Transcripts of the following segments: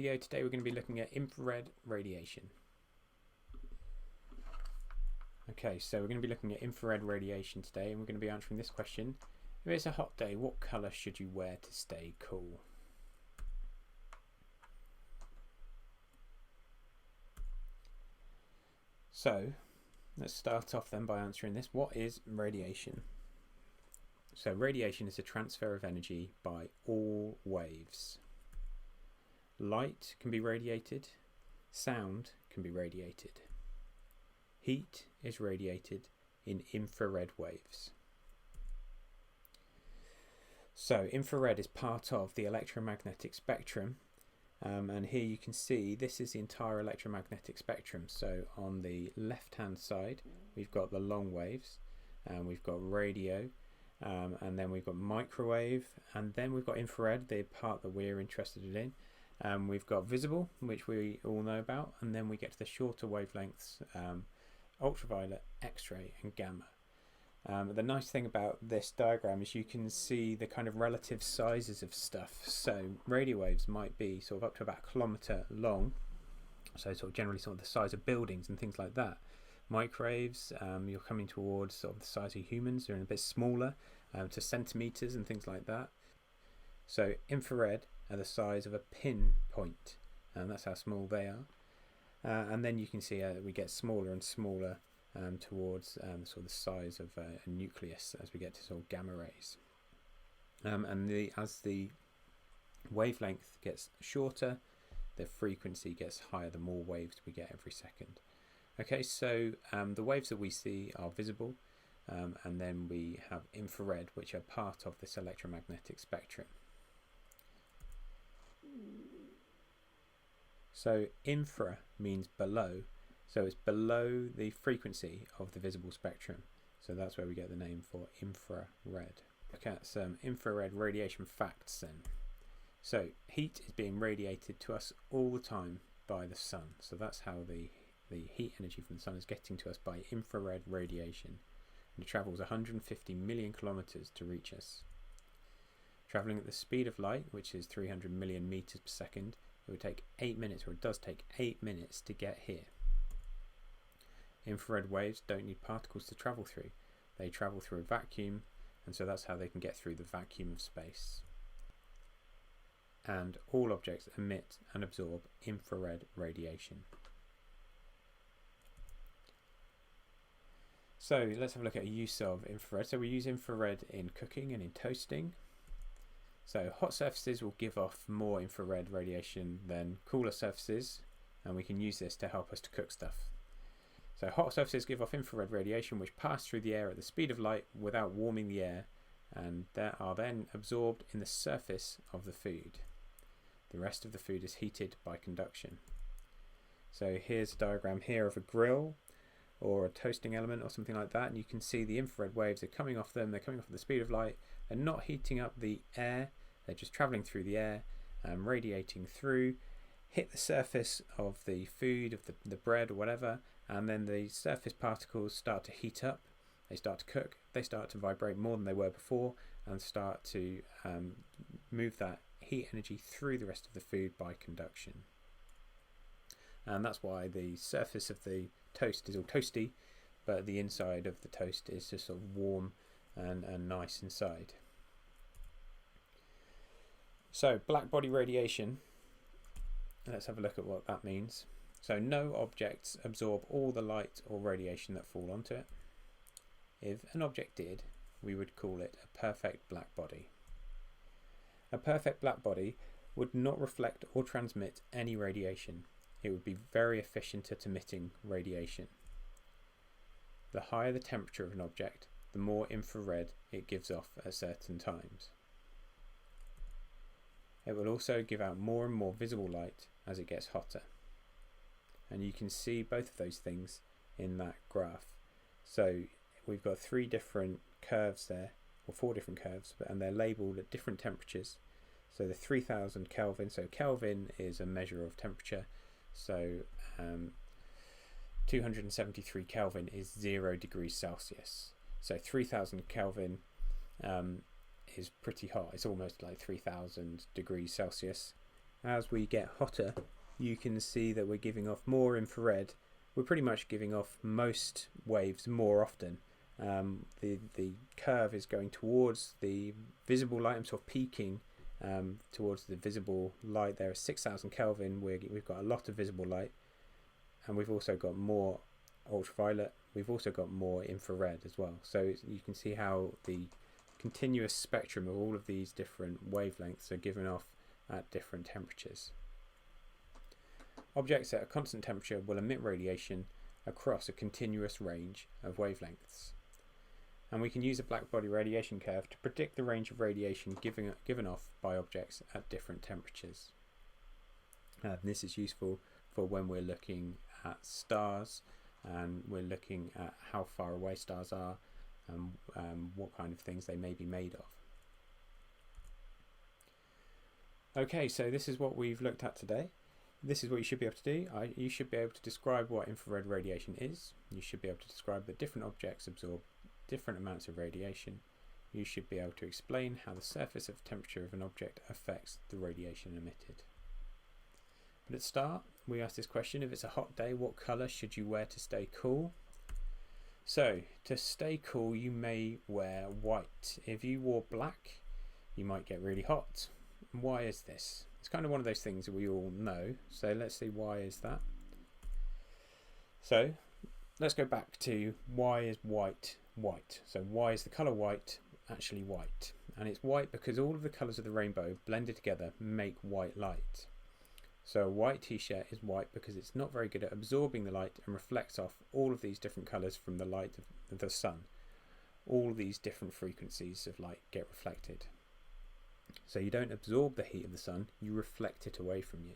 Today we're going to be looking at infrared radiation. Okay, so we're going to be looking at infrared radiation today, and we're going to be answering this question. If it's a hot day, what colour should you wear to stay cool? So, let's start off then by answering this. What is radiation? So radiation is a transfer of energy by all waves. Light can be radiated, sound can be radiated. Heat is radiated in infrared waves. So infrared is part of the electromagnetic spectrum, and here you can see this is the entire electromagnetic spectrum. So on the left hand side we've got the long waves, and we've got radio, and then we've got microwave, and then we've got infrared, the part that we're interested in. We've got visible, which we all know about, and then we get to the shorter wavelengths, ultraviolet, X-ray and gamma. The nice thing about this diagram is you can see the kind of relative sizes of stuff. So radio waves might be sort of up to about a kilometre long, so sort of generally sort of the size of buildings and things like that. Microwaves, you're coming towards sort of the size of humans, they're a bit smaller, to centimetres and things like that. So infrared are the size of a pinpoint, and that's how small they are. And then you can see we get smaller and smaller towards sort of the size of a nucleus as we get to sort of gamma rays. And as the wavelength gets shorter, the frequency gets higher the more waves we get every second. Okay, so the waves that we see are visible, and then we have infrared, which are part of this electromagnetic spectrum. So infra means below, so it's below the frequency of the visible spectrum, so that's where we get the name for infrared. Look at some infrared radiation facts then. So heat is being radiated to us all the time by the sun, so that's how the heat energy from the sun is getting to us by infrared radiation, and it travels 150 million kilometers to reach us. Travelling at the speed of light, which is 300 million meters per second, it would take 8 minutes, or it does take 8 minutes to get here. Infrared waves don't need particles to travel through. They travel through a vacuum, and so that's how they can get through the vacuum of space. And all objects emit and absorb infrared radiation. So let's have a look at a use of infrared. So we use infrared in cooking and in toasting. So hot surfaces will give off more infrared radiation than cooler surfaces, and we can use this to help us to cook stuff. So hot surfaces give off infrared radiation which pass through the air at the speed of light without warming the air, and that are then absorbed in the surface of the food. The rest of the food is heated by conduction. So here's a diagram here of a grill or a toasting element or something like that, and you can see the infrared waves are coming off them. They're coming off at the speed of light. They're not heating up the air, they're just travelling through the air and radiating through, hit the surface of the food, of the bread or whatever, and then the surface particles start to heat up, they start to cook, they start to vibrate more than they were before, and start to move that heat energy through the rest of the food by conduction. And that's why the surface of the toast is all toasty, but the inside of the toast is just sort of warm and nice inside. So black body radiation, let's have a look at what that means. So no objects absorb all the light or radiation that fall onto it. If an object did, we would call it a perfect black body. A perfect black body would not reflect or transmit any radiation. It would be very efficient at emitting radiation. The higher the temperature of an object, the more infrared it gives off at certain times. It will also give out more and more visible light as it gets hotter. And you can see both of those things in that graph. So we've got 3 different curves there, or 4 different curves, and they're labelled at different temperatures. So the 3000 Kelvin, so Kelvin is a measure of temperature, so 273 Kelvin is 0 degrees Celsius. So 3000 Kelvin is pretty hot. It's almost like 3000 degrees Celsius. as we get hotter, you can see that we're giving off more infrared. We're pretty much giving off most waves more often. The curve is going towards the visible light. I'm sort of peaking towards the visible light there at 6,000 Kelvin. We've got a lot of visible light, and we've also got more ultraviolet. We've also got more infrared as well. So you can see how the continuous spectrum of all of these different wavelengths are given off at different temperatures. Objects at a constant temperature will emit radiation across a continuous range of wavelengths. And we can use a blackbody radiation curve to predict the range of radiation given off by objects at different temperatures. This is useful for when we're looking at stars, and we're looking at how far away stars are and what kind of things they may be made of. Okay, so this is what we've looked at today. This is what you should be able to do. You should be able to describe what infrared radiation is. You should be able to describe that different objects absorb different amounts of radiation. You should be able to explain how the surface of temperature of an object affects the radiation emitted. But at the start, we asked this question: if it's a hot day, what colour should you wear to stay cool? So, to stay cool, you may wear white. If you wore black, you might get really hot. And why is this? It's kind of one of those things that we all know. So let's see, why is that? So let's go back to why is white white? So why is the colour white actually white? And it's white because all of the colours of the rainbow blended together make white light. So a white t-shirt is white because it's not very good at absorbing the light and reflects off all of these different colours from the light of the sun. All these different frequencies of light get reflected. So you don't absorb the heat of the sun, you reflect it away from you.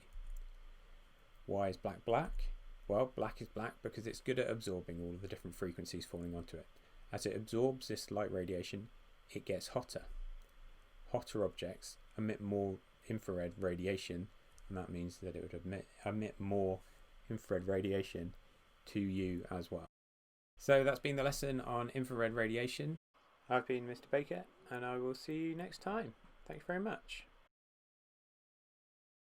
Why is black black? Well, black is black because it's good at absorbing all of the different frequencies falling onto it. As it absorbs this light radiation, it gets hotter. Hotter objects emit more infrared radiation, and that means that it would emit more infrared radiation to you as well. So that's been the lesson on infrared radiation. I've been Mr. Baker, and I will see you next time. Thanks very much.